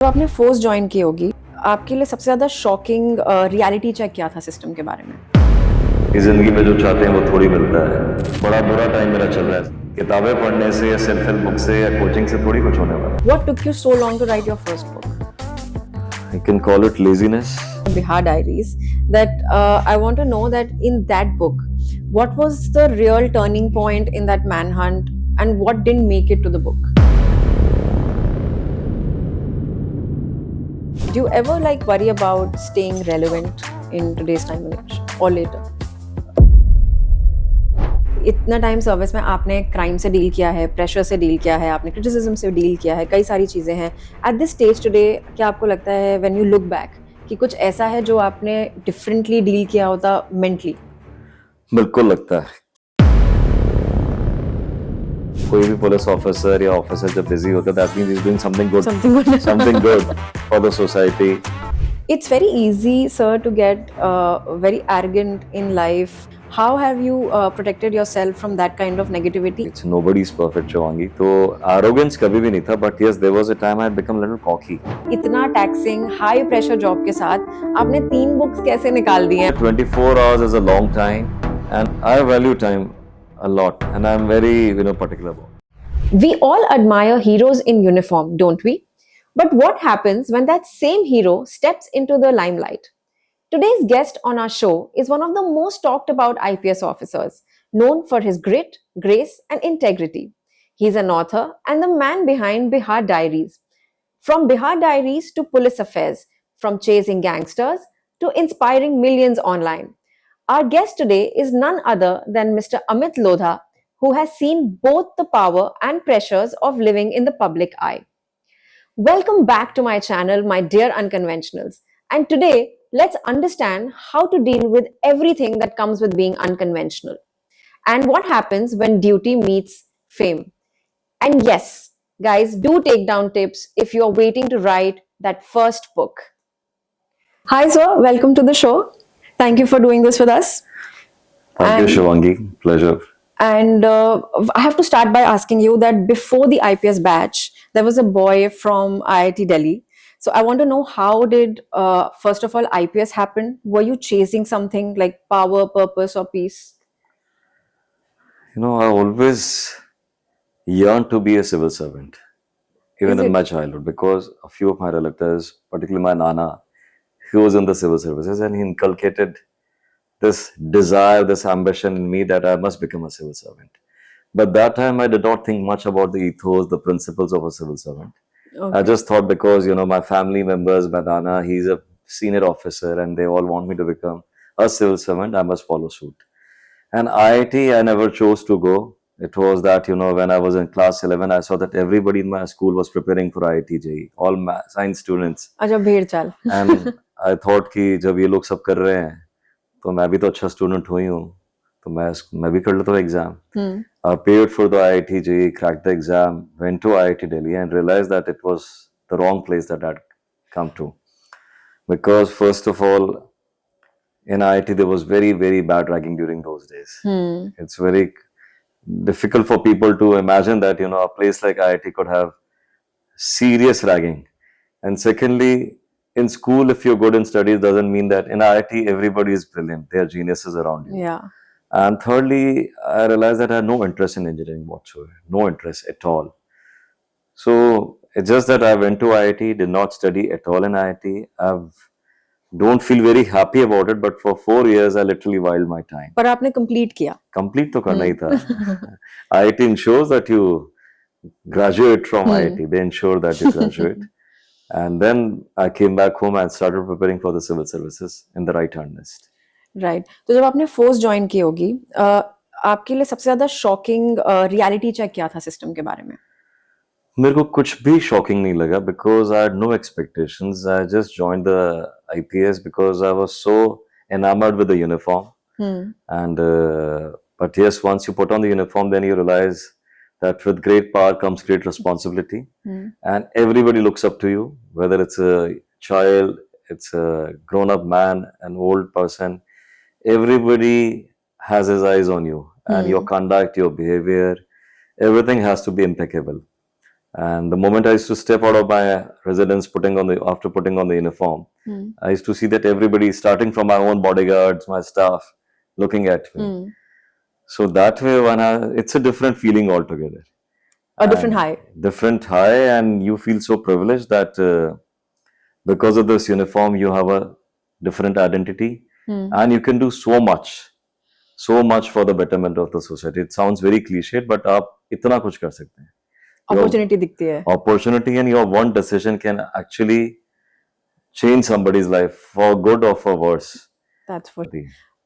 तो आपने force join की होगी, आपके लिए सबसे ज्यादा शॉकिंग रियलिटी चेक क्या था सिस्टम के बारे में? इस जिंदगी में जो चाहते हैं वो थोड़ी मिलता है। बड़ा बुरा टाइम मेरा चल रहा है। किताबें पढ़ने से या सेल्फ हेल्प बुक से या कोचिंग से थोड़ी कुछ होने वाला What took you so long to write your first book, है। I can call it laziness. Bihar Diaries? That I want to know that in that book, what was the real turning point in that manhunt, and what didn't make it to the book? Do you ever like worry about staying relevant in today's time and age or later? इतना time service में आपने crime से deal किया है, pressure से deal किया है, आपने क्रिटिसिज्म से डील किया है, कई सारी चीज़ें हैं। एट दिस स्टेज टुडे क्या आपको लगता है व्हेन यू लुक बैक कि कुछ ऐसा है जो आपने डिफरेंटली डील किया होता मेंटली? बिल्कुल लगता है। कोई भी पुलिस ऑफिसर या ऑफिसर जब बिजी होता है that means he is doing something good, something good for the society. It's very easy, sir, to get very arrogant in life. How have you protected yourself from that kind of negativity? It's nobody's perfect, Shivangi. तो arrogance कभी भी नहीं था, but yes, there was a time I had become a little cocky. इतना taxing high pressure job के साथ आपने 3 books कैसे निकाल दी हैं? 24 hours is a long time, and I value time a lot, and I'm very, particular about it. We all admire heroes in uniform, don't we? But what happens when that same hero steps into the limelight? Today's guest on our show is one of the most talked about IPS officers, known for his grit, grace, and integrity. He's an author and the man behind Bihar Diaries. From Bihar Diaries to Police Affairs, from chasing gangsters to inspiring millions online. Our guest today is none other than Mr. Amit Lodha, who has seen both the power and pressures of living in the public eye. Welcome back to my channel, my dear unconventionals. And today, let's understand how to deal with everything that comes with being unconventional and what happens when duty meets fame. And yes, guys, do take down tips if you're waiting to write that first book. Hi, sir. Welcome to the show. Thank you for doing this with us. Thank you, Shivangi. Pleasure. And I have to start by asking you that before the IPS batch, there was a boy from IIT Delhi. So I want to know, how did, first of all, IPS happen? Were you chasing something like power, purpose, or peace? I always yearned to be a civil servant, even Is in it? my childhood, because a few of my relatives, particularly my Nana, he was in the civil services, and he inculcated this desire, this ambition in me that I must become a civil servant. But that time I did not think much about the ethos, the principles of a civil servant. Okay. I just thought, because, my family members, my Nana, he's a senior officer and they all want me to become a civil servant, I must follow suit. And IIT, I never chose to go. It was that, when I was in class 11, I saw that everybody in my school was preparing for IIT JEE, all science students. अच्छा, भेड़ चाल. And I thought कि जब ये लोग सब कर रहे हैं तो मैं भी तो अच्छा स्टूडेंट हुई हूँ, तो मैं भी कर लेता हूँ exam. I paid for the IIT JEE, cracked the exam, went to IIT Delhi and realized that it was the wrong place that I'd come to. Because first of all, in IIT there was very, very bad ragging during those days. It's very difficult for people to imagine that, a place like IIT could have serious ragging. And secondly, in school, if you're good in studies, doesn't mean that in IIT everybody is brilliant. There are geniuses around you. Yeah. And thirdly, I realized that I had no interest in engineering whatsoever, no interest at all. So it's just that I went to IIT, did not study at all in IIT. Don't feel very happy about it, but for 4 years I literally whiled my time. पर आपने complete किया. Complete तो करना ही था. IIT ensures that you graduate from IIT. They ensure that you graduate. And then I came back home and started preparing for the civil services in the right earnest. Right. तो जब आपने force join की होगी, आपके लिए सबसे ज्यादा shocking reality check क्या था सिस्टम के बारे में? मेरे को कुछ भी शॉकिंग नहीं लगा, because I had no expectations. I just joined the IPS because I was so enamored with the uniform. And but yes, once you put on the uniform, then you realize that with great power comes great responsibility. And everybody looks up to you, whether it's a child, it's a grown-up man, an old person. Everybody has his eyes on you, and your conduct, your behavior, everything has to be impeccable. And the moment I used to step out of my residence, after putting on the uniform, I used to see that everybody, starting from my own bodyguards, my staff, looking at me. So that way, it's a different feeling altogether. A different And high. different high, and you feel so privileged that because of this uniform, you have a different identity, and you can do so much for the betterment of the society. It sounds very cliched, but आप इतना कुछ कर सकते हैं. Your Opportunity दिखती है. opportunity and your one decision can actually change somebody's life for good or for worse. That's for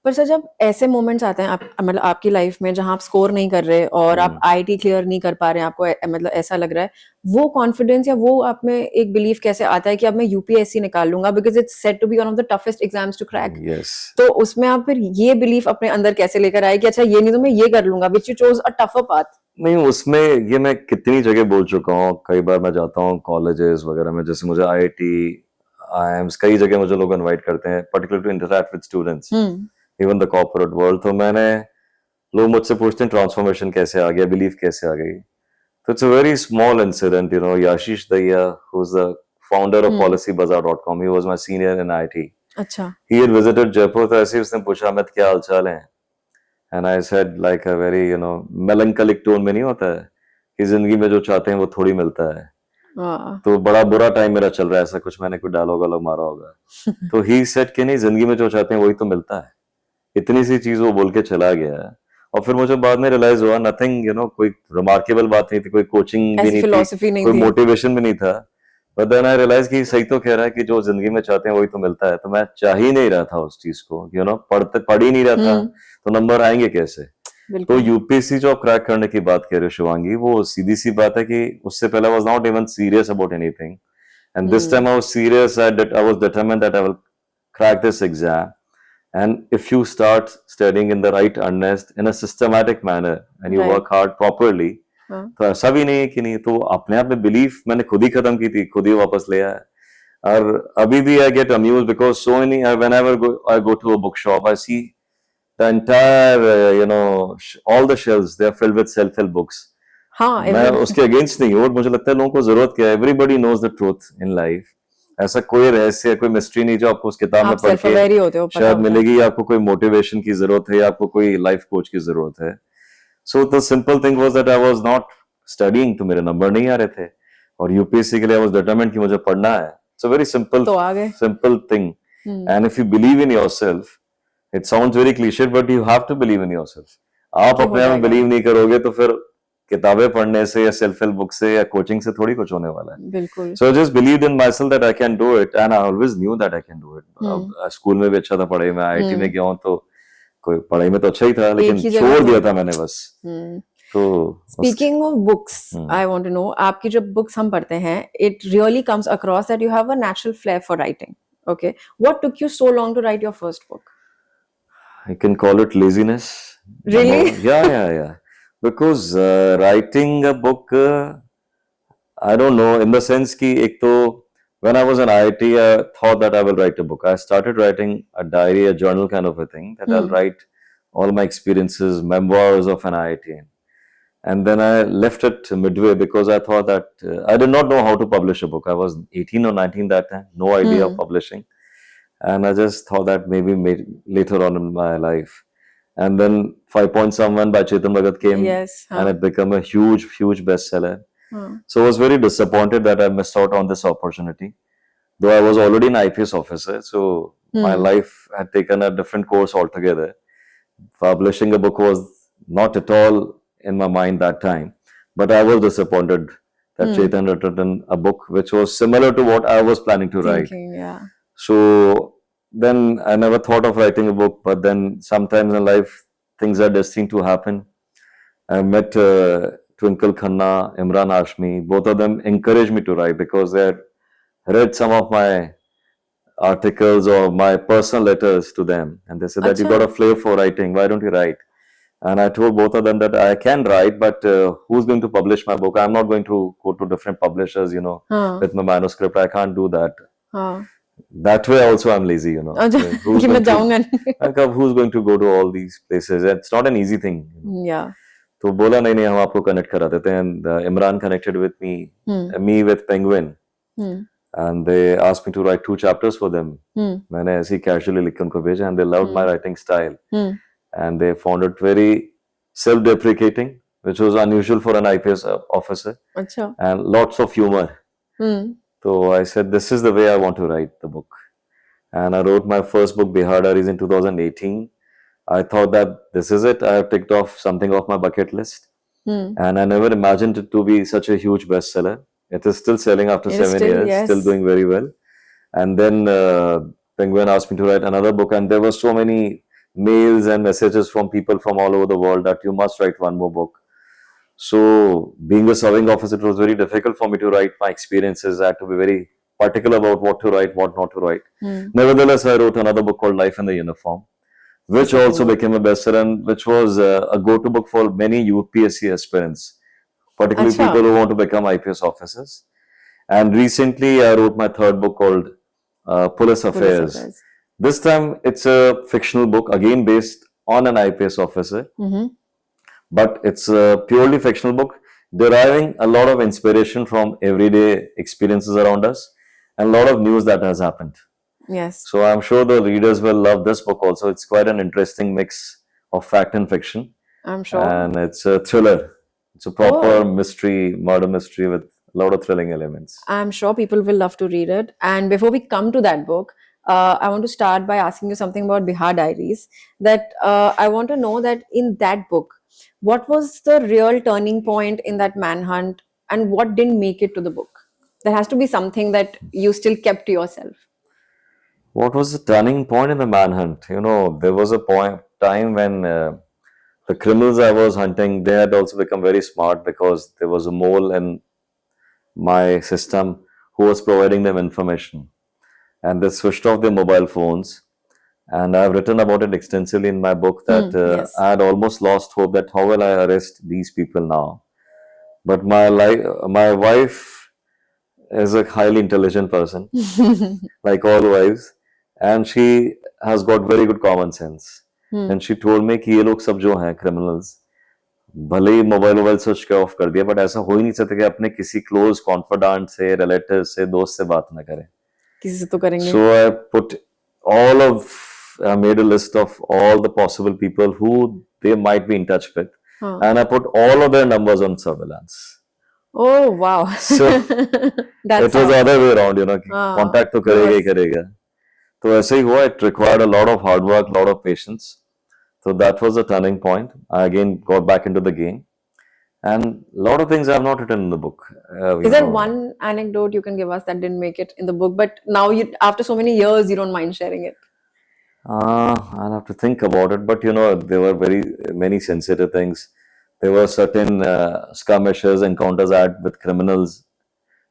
पर sir जब ऐसे मोमेंट्स आते हैं आप मतलब आपकी लाइफ में जहां आप स्कोर नहीं कर रहे और आप आईटी क्लियर नहीं कर पा रहे हैं, आपको मतलब ऐसा लग रहा है, वो कॉन्फिडेंस या वो आप में एक बिलीफ कैसे आता है कि अब मैं यूपीएससी निकाल लूंगा because it's said to be one of the toughest exams to crack. Yes. तो उसमें आप फिर ये बिलीफ अपने अंदर कैसे लेकर आए कि अच्छा ये नहीं तो मैं ये कर लूंगा, which you chose a tougher path? नहीं, उसमें ये मैं कितनी जगह बोल चुका हूँ. कई बार मैं जाता हूँ कॉलेजेस वगैरह में, जैसे मुझे आईआईटी, आईएम्स, कई जगह मुझे लोग इनवाइट करते हैं, particular to interact with students, even the corporate world. तो लोग मुझसे पूछते हैं ट्रांसफॉर्मेशन कैसे आ गया, बिलीफ कैसे आ गई. तो it's a very small incident, you know. Yashish Daya, who's the founder of policybazaar.com, he was my senior in IT. अच्छा. He had visited Jaipur, तो ऐसे ही उसने पूछा, अमित क्या हाल चाल है? And I said like a very, you know, melancholic tone में नहीं होता है कि जिंदगी में जो चाहते हैं वो थोड़ी मिलता है. तो बड़ा बुरा टाइम मेरा चल रहा है, ऐसा कुछ मैंने कोई डायलॉग वालॉग मारा होगा. तो he said कि नहीं, जिंदगी में जो चाहते हैं वही तो मिलता है. इतनी सी चीज वो बोल के चला गया. और फिर मुझे बाद में रियलाइज हुआ, नथिंग, यू नो, कोई रिमार्केबल बात नहीं थी, कोई कोचिंग भी नहीं थी, कोई मोटिवेशन भी नहीं था. बट देन आई रियलाइज कि सही तो कह रहा है कि जो जिंदगी में चाहते हैं वही तो मिलता है. तो मैं चाह ही नहीं रहा था उस चीज को, यू नो, पढ़ ही नहीं रहा था, तो नंबर आएंगे कैसे? तो यूपीएससी जो आप क्रैक करने की बात कह रहे हो शिवांगी, वो सीधी सी बात है कि उससे पहले I was not even serious about anything, and this time I was serious. I was determined that I will crack this exam. And if you start studying in the right earnest, in a systematic manner, and you work hard properly, तो ऐसा भी नहीं है कि नहीं. तो अपने आप में बिलीफ मैंने खुद ही खत्म की थी, खुद ही वापस ले आया. और अभी भी I get amused because so many, whenever I go to a bookshop, I see the entire, you know, all the shelves, they are filled with self-help books. हाँ, मैं उसके अगेंस्ट नहीं हूँ, मुझे लगता है लोगों को जरूरत क्या है. Everybody knows the truth in life. ऐसा कोई रहस्य, कोई मिस्ट्री नहीं जो आपको उस किताब में पढ़ के शायद मिलेगी, या आपको कोई मोटिवेशन की जरूरत है, या आपको कोई लाइफ कोच की जरूरत है. So the simple thing was that I was not studying, तो मेरे नंबर नहीं आ रहे थे. और यूपीएससी के लिए आई वाज डिटरमाइंड कि मुझे पढ़ना है. It's a very simple thing. And if you believe in yourself, it sounds very cliche, but you have to believe in yourself. आप अपने आप में बिलीव नहीं करोगे तो फिर किताबें पढ़ने से या सेल्फ हेल्प बुक से या कोचिंग से थोड़ी कुछ होने वाला है. बिल्कुल. So I just believed in myself that I can do it, and I always knew that I can do it. School में भी अच्छा था, पढ़ाई में, आईआईटी में गया हूं तो कोई पढ़ाई में तो अच्छा ही था, लेकिन छोड़ दिया था मैंने बस. तो speaking of books, I want to know, आपकी जब बुक्स हम पढ़ते हैं, it really comes across that you have a natural flair for writing. Okay, what took you so long to write your first book? I can call it laziness. Really? या because writing a book, I don't know, in the sense ki ek to when I was in IIT, I thought that I will write a book. I started writing a diary, a journal kind of a thing, that I'll write all my experiences, memoirs of an IIT. And then I left it midway because I thought that I did not know how to publish a book. I was 18 or 19 that time, no idea of publishing. And I just thought that maybe later on in my life. And then 5 Point Someone by Chetan Bhagat came, and it became a huge bestseller. So I was very disappointed that I missed out on this opportunity. Though I was already an IPS officer, so my life had taken a different course altogether. Publishing a book was not at all in my mind that time. But I was disappointed that Chetan had written a book which was similar to what I was planning to write. So then I never thought of writing a book, but then sometimes in life things are destined to happen. I met Twinkle Khanna, Imran Hashmi. Both of them encouraged me to write because they had read some of my articles or my personal letters to them, and they said that you got a flair for writing, why don't you write? And I told both of them that I can write, but who's going to publish my book? I'm not going to go to different publishers, you know, with my manuscript. I can't do that. That way also I'm lazy, you know. Who's going to go to all these places? It's not an easy thing. Yeah. तो बोला नहीं नहीं हम आपको connect करा देते हैं and Imran connected with me with Penguin and they asked me to write 2 chapters for them मैंने ऐसे ही कैजुअली लिख के उनको भेजा and they loved my writing style and they found it very self deprecating which was unusual for an IPS officer अच्छा and lots of humor. So I said this is the way I want to write the book and I wrote my first book Bihar Diaries in 2018. I thought that this is it. I have ticked off something off my bucket list and I never imagined it to be such a huge bestseller. It is still selling after It is 7 still, years, yes. still doing very well. And then Penguin asked me to write another book and there were so many mails and messages from people from all over the world that you must write one more book. So being a serving officer, it was very difficult for me to write my experiences. I had to be very particular about what to write, what not to write. Nevertheless, I wrote another book called Life in the Uniform, which also became a bestseller and which was a go-to book for many UPSC aspirants, particularly Acha. people who want to become IPS officers. And recently, I wrote my third book called Police Affairs. This time, it's a fictional book, again based on an IPS officer. But it's a purely fictional book, deriving a lot of inspiration from everyday experiences around us and a lot of news that has happened. Yes. So I'm sure the readers will love this book also. It's quite an interesting mix of fact and fiction. I'm sure. And it's a thriller. It's a proper Oh. mystery, murder mystery with a lot of thrilling elements. I'm sure people will love to read it. And before we come to that book, I want to start by asking you something about Bihar Diaries. That I want to know that in that book, what was the real turning point in that manhunt, and what didn't make it to the book? There has to be something that you still kept to yourself. What was the turning point in the manhunt? You know, there was a time when the criminals I was hunting, they had also become very smart because there was a mole in my system who was providing them information. And they switched off their mobile phones. And I've written about it extensively in my book that Yes. I had almost lost hope that how will I arrest these people now? But my wife is a highly intelligent person, like all wives, and she has got very good common sense. And she told me कि ये लोग सब जो हैं criminals, भले ही mobile switch off कर दिया, but ऐसा हो ही नहीं सकता कि अपने किसी क्लोज कॉन्फिडेंट से, रिलेटिव से, दोस्त से बात ना करें. किसी से तो करेंगे. So I put I made a list of all the possible people who they might be in touch with, and I put all of their numbers on surveillance. Oh wow! So That's it was the other way around, you know. Contact तो करेगा ही करेगा. तो ऐसे ही हुआ. It required a lot of hard work, lot of patience. So that was the turning point. I again got back into the game, and a lot of things I have not written in the book. Is there one anecdote you can give us that didn't make it in the book, but now you, after so many years, you don't mind sharing it? I'll have to think about it, but you know, there were very many sensitive things. There were certain skirmishes, encounters I had with criminals,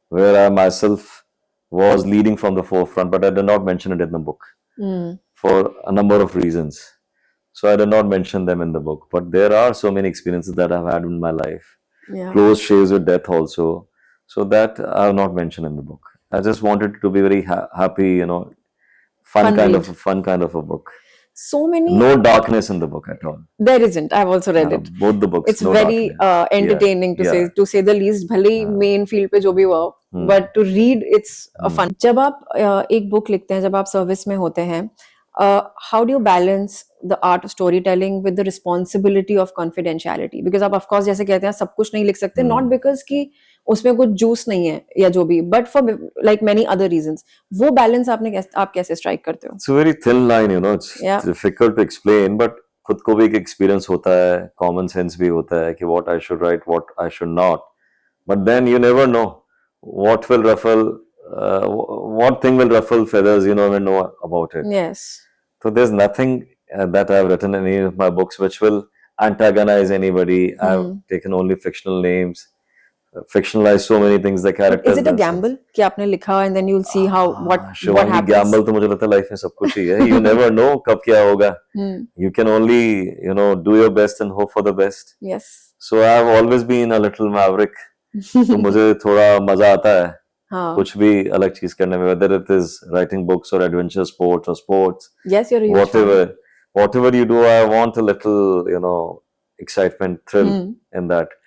where I myself was leading from the forefront, but I did not mention it in the book for a number of reasons. So I did not mention them in the book. But there are so many experiences that I've had in my life. Yeah. Close shaves with death also. So that I have not mentioned in the book. I just wanted it to be very happy, you know, fun kind of a book. So many. No darkness in the book at all. There isn't. I've also read it. Both the books. It's very entertaining to say the least. भले ही main field पे जो भी हुआ, but to read it's a fun. जब आप एक book लिखते हैं, जब आप service में होते हैं, how do you balance the art of storytelling with the responsibility of confidentiality? Because आप of course जैसे कहते हैं सब कुछ नहीं लिख सकते, not because कि उसमें कुछ juice नहीं है या जो भी, but for like many other reasons. वो balance आप कैसे strike करते हो? It's a very thin line, you know. It's difficult to explain, but खुद को भी एक experience होता है, common sense भी होता है कि what I should write, what I should not. But then you never know what will ruffle. What thing will ruffle feathers, you never know about it. Yes. So there's nothing that I've written in any of my books which will antagonize anybody. I've taken only fictional names, fictionalized so many things. The characters. Is it a gamble कि आपने लिखा and then you'll see how what happens? Gamble तो मुझे लगता है life में सब कुछ ही है. You never know कब क्या होगा. You can only, you know, do your best and hope for the best. Yes. So I've always been a little maverick. तो मुझे थोड़ा मजा आता है. कुछ भी अलग चीज करने में, whether it is writing books or adventure sports. Yes, you're a huge fan. Whatever you do, I want a little, you know, excitement, thrill Hmm. in that,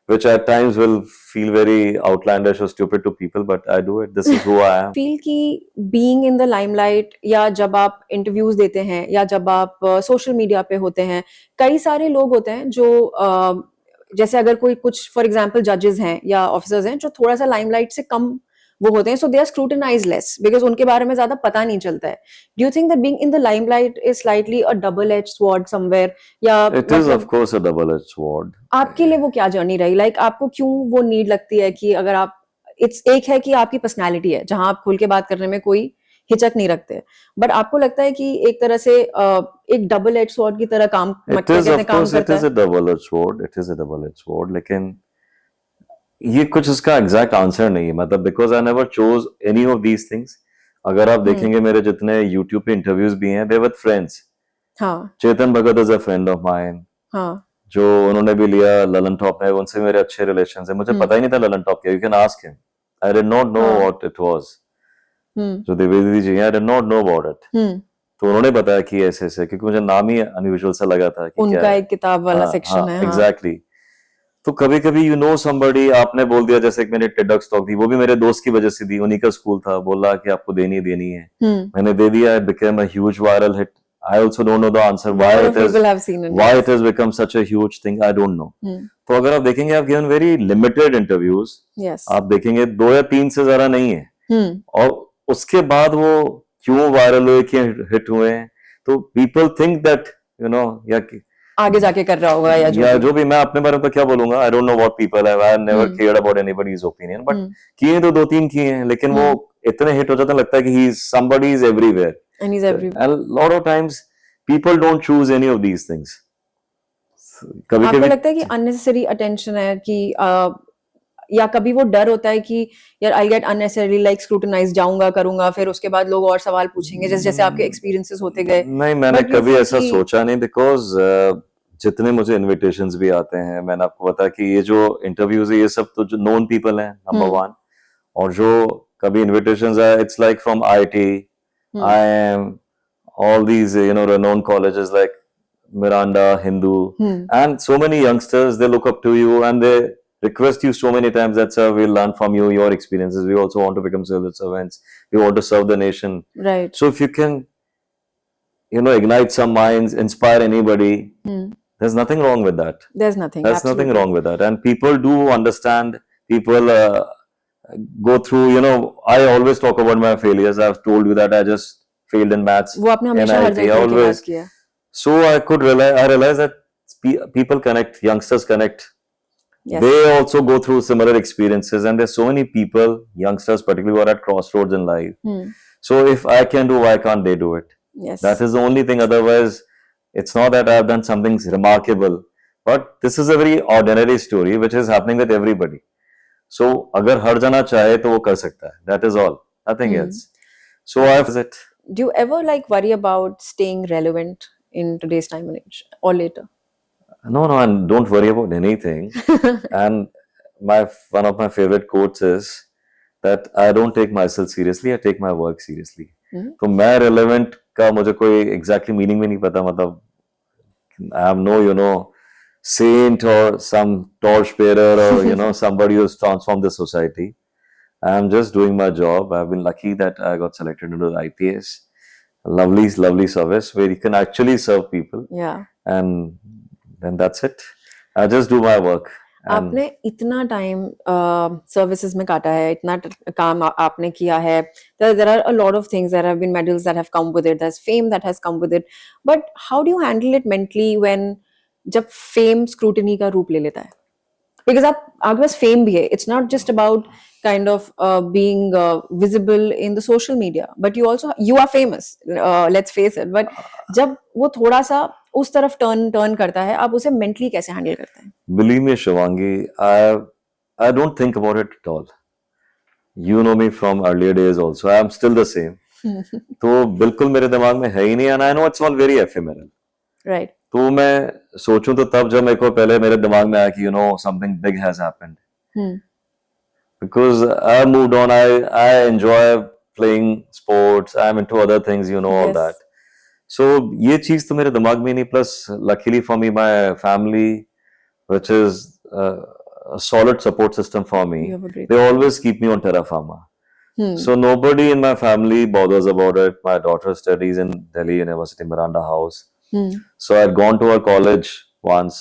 which at times will feel very outlandish or stupid to people, but I do it. This is who I am. Feel कि being in the limelight या जब आप interviews देते हैं या जब आप social media पे होते हैं, कई सारे लोग होते हैं जो जैसे अगर कोई कुछ फॉर एग्जांपल जजेस हैं या ऑफिसर्स हैं जो थोड़ा सा लाइमलाइट से कम वो होते हैं, so they are scrutinize less because उनके बारे में ज्यादा पता नहीं चलता है. Do you think that being in the limelight is slightly a double edge sword somewhere, या It is, of मतलब course, a double-edged sword. आपके लिए वो क्या जर्नी रही? लाइक आपको क्यों वो नीड लगती है कि अगर आप इट्स एक है कि आपकी पर्सनैलिटी है जहां आप खुल के बात करने में कोई हिचक नहीं रखते, बट आपको लगता है कि एक तरह से एक डबल एज स्वॉर्ड की तरह काम It क्या is, कहते हैं of काम course, it करता is है? a double-edged sword. It is a double-edged sword. लेकिन ये कुछ इसका एग्जैक्ट आंसर नहीं है, मतलब because I never chose any of these things. अगर आप देखेंगे मेरे जितने यूट्यूब पे इंटरव्यूज भी हैं, दे विद फ्रेंड्स. हाँ Chetan Bhagat is a friend of mine, हाँ. जो उन्होंने भी लिया ललन टॉप में, उनसे मेरे अच्छे रिलेशन है. मुझे पता ही नहीं था ललन टॉप क्या. You can ask him. I did not know हाँ. What it was. हम्म जो द्विवेदी जी हैं, I did not know about it. Hmm. तो उन्होंने बताया कि ऐसे ऐसे, क्योंकि मुझे नाम ही अनयूजुअल सा लगा था कि क्या उनका है. एक किताब वाला हाँ सेक्शन है. हाँ. एग्जैक्टली. तो कभी कभी यू नो समबडी, आपने बोल दिया, जैसे एक मैंने टेडक्स टॉक दी, वो भी मेरे दोस्त की वजह से दी. उन्हीं का स्कूल था, बोला कि आपको देनी देनी है. मैंने दे दिया. It became a huge viral hit. I also don't know the answer why it is, people have seen it. Why it has become such a huge thing. I don't no. तो अगर आप देखेंगे, आप given very limited interviews. Yes. आप देखेंगे 2 या 3 से ज्यादा नहीं है. हम्म. और उसके बाद वो क्यों वायरल हुए, क्यों हिट हुए हैं, तो people think that you know, या आगे जाके कर रहा होगा या जो भी. मैं अपने बारे में तो क्या बोलूंगा, I don't know what people have, I never hmm. Cared about anybody's opinion, but hmm. किए तो 2-3 किए हैं, लेकिन वो इतने हिट हो जाते हैं, लगता है कि he is somebody is everywhere. And he's everywhere. And lot of times people don't choose any of these things. कभी आपको कभी लगता है कि अननेसेसरी अटेंशन है कि या कभी वो डर होता है कि यार I get unnecessary like scrutinise, जाऊंगा करूंगा फिर उसके बाद लोग और सवाल पूछेंगे जैसे जैसे आपके एक्सपीरियंसेस होते गए? नहीं, मैंने But you कभी feel ऐसा कि सोचा नहीं, बिकॉज जितने मुझे इनविटेशंस भी आते हैं, मैंने आपको बताया कि ये जो इंटरव्यूज है, ये सब तो जो नोन पीपल हैं, नंबर 1. और जो कभी इनविटेशंस आए, it's like from IT, IIM, all these renowned colleges like Miranda, Hindu, and so many youngsters, they look up to you and they request you so many times that, sir, we'll learn from you, your experiences. We also want to become civil servants. We want to serve the nation. right. So if you can, ignite some minds, inspire anybody, there's nothing wrong with that. There's nothing. There's nothing absolutely. wrong with that. And people do understand. People go through, I always talk about my failures. I've told you that I just failed in maths. वो आपने हमेशा हर NIT, जगह की बात always. किया. So I realized that people connect, youngsters connect. Yes. They also go through similar experiences, and there's so many people, youngsters particularly, who are at crossroads in life. So if I can do, why can't they do it? Yes. That is the only thing. Otherwise, it's not that I've done something remarkable, but this is a very ordinary story which is happening with everybody. So अगर हर जना चाहे तो वो कर सकता है. That is all. Nothing else. So I visit. Do you ever like worry about staying relevant in today's time and age or later? No, and don't worry about anything. And one of my favorite quotes is that I don't take myself seriously, I take my work seriously. तो मैं relevant का मुझे कोई exactly meaning में नहीं पता. मतलब I have no saint or some torchbearer or somebody who's transformed the society. I am just doing my job. I've been lucky that I got selected into the IPS. Lovely service where you can actually serve people. Yeah. And then that's it. I just do my work. आपने इतना time services में काटा है, इतना काम आपने किया है. there are a lot of things, there have been medals that have come with it, there's fame that has come with it, but how do you handle it mentally when जब fame scrutiny का रूप ले लेता है? Because आपके पास fame भी है. It's not just about kind of being visible in the social media, but you are famous, let's face it. But जब वो थोड़ा सा उस तरफ टर्न करता है, आप उसे मेंटली कैसे हैंडल करते हैं? Believe me, Shivangi, I don't think about it at all. You know me from earlier days also. I am still the same. तो बिल्कुल मेरे दिमाग में है ही नहीं. And I know it's all very ephemeral. Right. तो मैं सोचूं तो तब जब मेरे को पहले मेरे दिमाग में आया कि something big has happened. Because I moved on. I enjoy playing sports. I'm into other things, all Yes. that. So ये चीज तो मेरे दिमाग में नहीं. Plus luckily for me, my family which is a solid support system for me. You have a great. They always keep me on terra firma. So nobody in my family bothers about it. My daughter studies in Delhi University, Miranda House. So I'd gone to her college once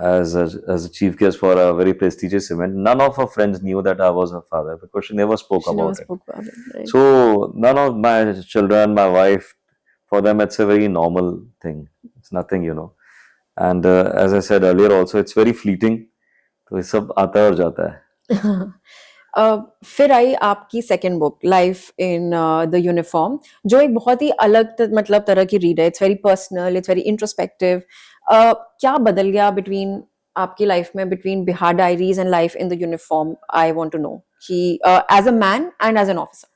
as a chief guest for a very prestigious event. None of her friends knew that I was her father because she never spoke She never about it. spoke about it, right? So none of my children, my wife, for them it's a very normal thing. It's nothing, you know. And as I said earlier, also it's very fleeting. तो ये सब आता और जाता है. फिर आई आपकी second book life in the uniform, जो एक बहुत ही अलग मतलब तरह की रीड है. It's very personal, it's very introspective. क्या बदल गया बिटवीन आपकी लाइफ में, between Bihar diaries and life in the uniform? I want to know कि as a man and as an officer.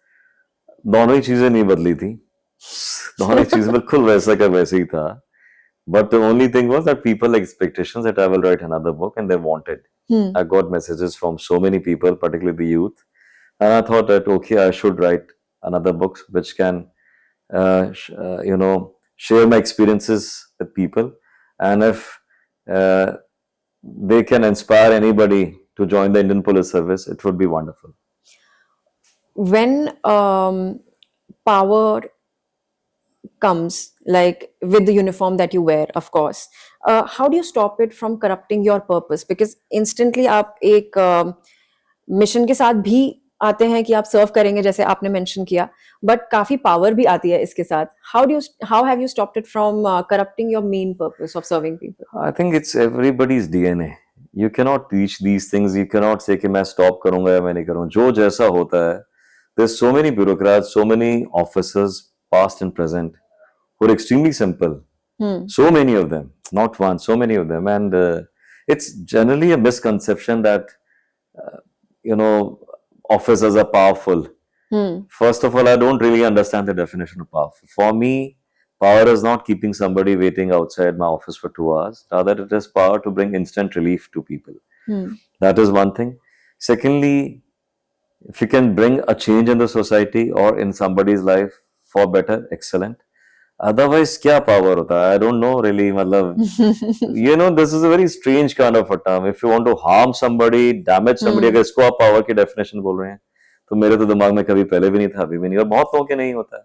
दोनों ही चीजें नहीं बदली थी. दोनों ही चीजें बिल्कुल वैसा का वैसे ही था. But the only thing was that people expectations that I will write another book and they wanted. I got messages from so many people, particularly the youth. And I thought that, okay, I should write another book which can, share my experiences with people. And if they can inspire anybody to join the Indian Police Service, it would be wonderful. When power comes, like with the uniform that you wear, of course, how do you stop it from corrupting your purpose? Because instantly आप एक mission के साथ भी आते हैं कि आप सर्व करेंगे, जैसे आपने मेंशन किया, बट काफी पावर भी आती है इसके साथ. how have you stopped it from corrupting your main purpose of serving people? I think it's everybody's DNA. You cannot teach these things. You cannot say कि मैं stop करूंगा या मैं नहीं करूंगा. जो जैसा होता है. There's so many bureaucrats, so many officers, past and present, who are extremely simple. So many of them, not one, so many of them. And it's generally a misconception that, officers are powerful. First of all, I don't really understand the definition of powerful. For me, power is not keeping somebody waiting outside my office for 2 hours. Rather, it is power to bring instant relief to people. That is one thing. Secondly, if you can bring a change in the society or in somebody's life for better, excellent. Otherwise, क्या power होता है? I don't know really. मतलब, this is a very strange kind of a term. If you want to harm somebody, damage somebody, अगर इसको आप power की definition बोल रहे हैं, तो मेरे तो दिमाग में कभी पहले भी नहीं था, अभी भी नहीं, और बहुत लोगों के नहीं होता है.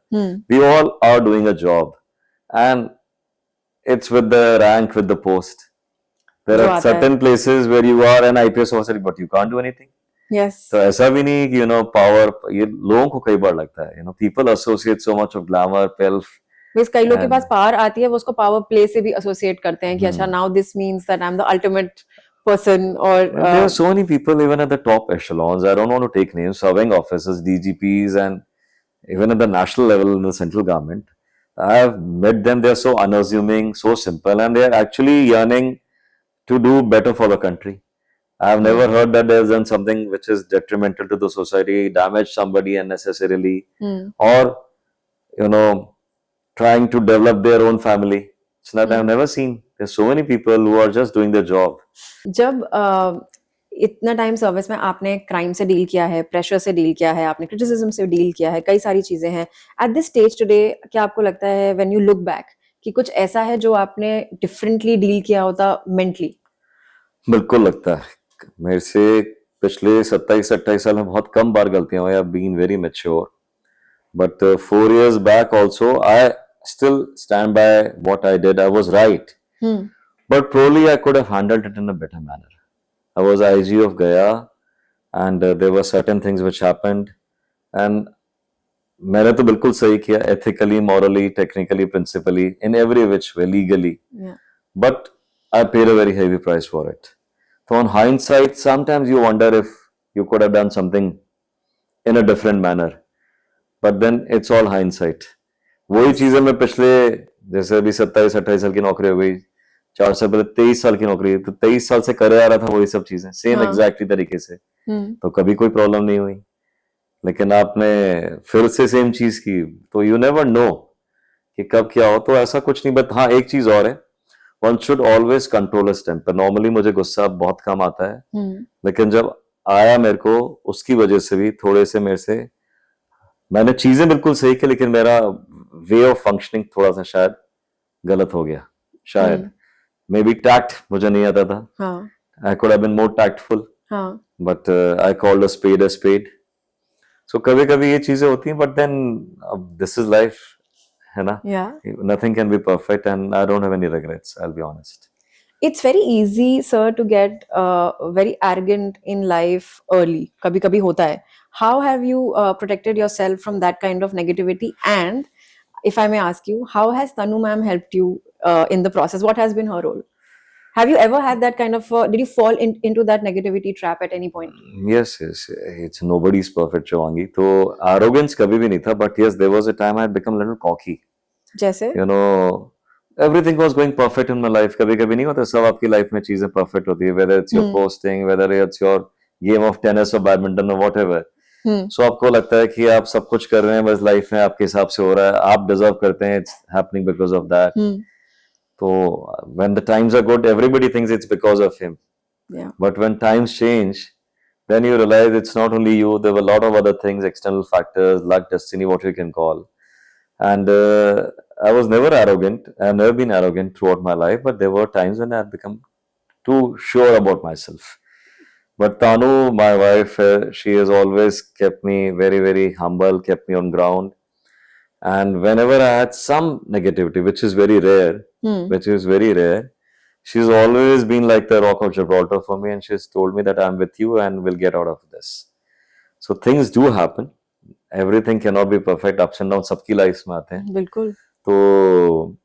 We all are doing a job, and it's with the rank, with the post. There are certain places where you are an IPS officer, but you can't do anything. Yes. तो ऐसा भी नहीं कि power, ये लोगों को कई बार लगता है, people associate so much of glamour, pelf. कई लोगों के पास पावर आती है, वो उसको पावर प्ले से भी एसोसिएट करते हैं कि अच्छा, now this means that I'm the ultimate person. Or there are so many people even at the top echelons. I don't want to take names, serving officers, DGPs, and even at the national level in the central government. I have met them. They are so unassuming, so simple, and they are actually yearning to do better for the country. I have never heard that they have done something which is detrimental to the society, damaged somebody unnecessarily, or trying to develop their own family. It's not. I've never seen. There's so many people who are just doing their job. जब इतना time service में आपने crime से deal किया है, pressure से deal किया है, आपने क्रिटिसिज्म से डील किया है, कई सारी चीजें हैं. एट दिस स्टेज टुडे, क्या आपको लगता है व्हेन यू लुक बैक कि कुछ ऐसा है जो आपने डिफरेंटली डील किया होता मेंटली? बिल्कुल लगता है. मेरे से पिछले 27-28 साल में बहुत कम बार गलतियां हुई. I've been very mature, but 4 years back also I still stand by what I did. I was right, but probably I could have handled it in a better manner. I was IG of Gaya, and there were certain things which happened, and मैंने तो बिल्कुल सही किया, ethically, morally, technically, principally, in every which way, legally. But I paid a very heavy price for it. So on hindsight, sometimes you wonder if you could have done something in a different manner. But then it's all hindsight. वही चीजें मैं पिछले, जैसे अभी 27-28 साल की नौकरी हो गई, 4 साल पहले 23 साल की नौकरी, तो 23 साल से करे आ रहा था वही सब चीजें, सेम एग्जैक्टली तरीके से, तो कभी कोई प्रॉब्लम नहीं हुई. लेकिन आपने फिर से सेम चीज की, तो यू नेवर नो कि कब क्या हो. तो ऐसा कुछ नहीं. बट हाँ, एक चीज और है, one should always control his temper. Normally मुझे गुस्सा बहुत कम आता है, लेकिन जब आया मेरे को, उसकी वजह से भी थोड़े से मैंने चीजें बिल्कुल सही की, लेकिन मेरा वे ऑफ फंक्शनिंग थोड़ा सा शायद गलत हो गया, शायद. मे बी टैक्ट मुझे नहीं आता था. हाँ. I could have been more tactful, हाँ. but I called a spade a spade. So कभी कभी ये चीजें होती हैं, but then this is life, है ना? Yeah. Nothing can be perfect, and I don't have any regrets. I'll be honest. It's very easy, sir, to get very arrogant in life early. कभी कभी होता है. How have you protected yourself from that kind of negativity? And if I may ask you, how has Tanu ma'am helped you in the process? What has been her role? Have you ever had that kind of? Did you fall into that negativity trap at any point? Yes, yes. It's nobody's perfect, Shivangi. तो arrogance कभी भी नहीं था, but yes, there was a time I had become a little cocky. जैसे? You know, everything was going perfect in my life. कभी कभी नहीं होता, सब आपकी लाइफ में चीजें perfect होती है, whether it's your posting, whether it's your game of tennis or badminton or whatever. So आपको लगता है कि आप सब कुछ कर रहे हैं, बस लाइफ में आपके हिसाब से हो रहा है, आप डिजर्व करते हैं, it's happening because of that. So when the times are good, everybody thinks it's because of him. Yeah. But when times change, then you realize it's not only you. There were a lot of other things, external factors, luck, destiny, what you can call. And I was never arrogant. I've never been arrogant throughout my life, but there were times when I've become too sure about myself. But Tanu, my wife, she has always kept me very, very humble, kept me on ground. And whenever I had some negativity, which is very rare, she's always been like the rock of Gibraltar for me, and she's told me that I'm with you and we'll get out of this. So things do happen. Everything cannot be perfect. Ups and downs सबकी life में आते हैं. बिल्कुल. तो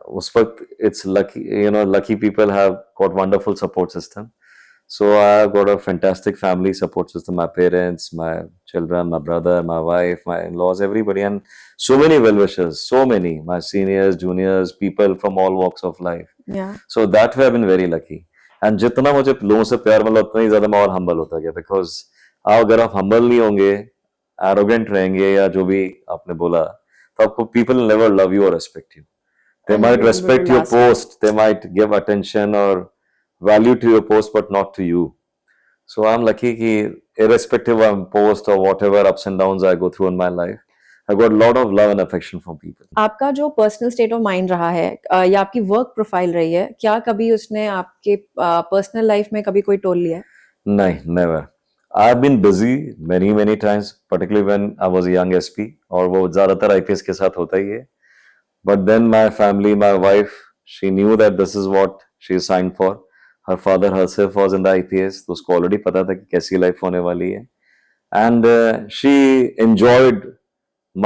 उस वक्त it's lucky, lucky people have got wonderful support system. So I've got a fantastic family support system. My parents, my children, my brother, my wife, my in-laws, everybody, and so many well-wishers, so many, my seniors, juniors, people from all walks of life. Yeah. So that way I've been very lucky. And जितना मुझे लोगों से प्यार मिला, उतना ही ज्यादा मैं और humble होता गया. Because अगर आप humble नहीं होंगे, arrogant रहेंगे, या जो भी आपने बोला, तो आपको people will never love you or respect you. They might respect your post, they might give attention or value to your post, but not to you. So I'm lucky that irrespective of post or whatever ups and downs I go through in my life, I got a lot of love and affection from people. आपका जो personal state of mind रहा है या आपकी work profile रही है, क्या कभी उसने आपके पर्सनल लाइफ में कभी कोई टोल लिया है? नहीं, never. I've been busy many times, particularly when I was a young SP, और वो ज्यादातर IPS के साथ होता ही है. But then my family, my wife, she knew that this is what she signed for. Her father herself was in the IPS, तो उसको already पता था कि कैसी लाइफ होने वाली है. And she enjoyed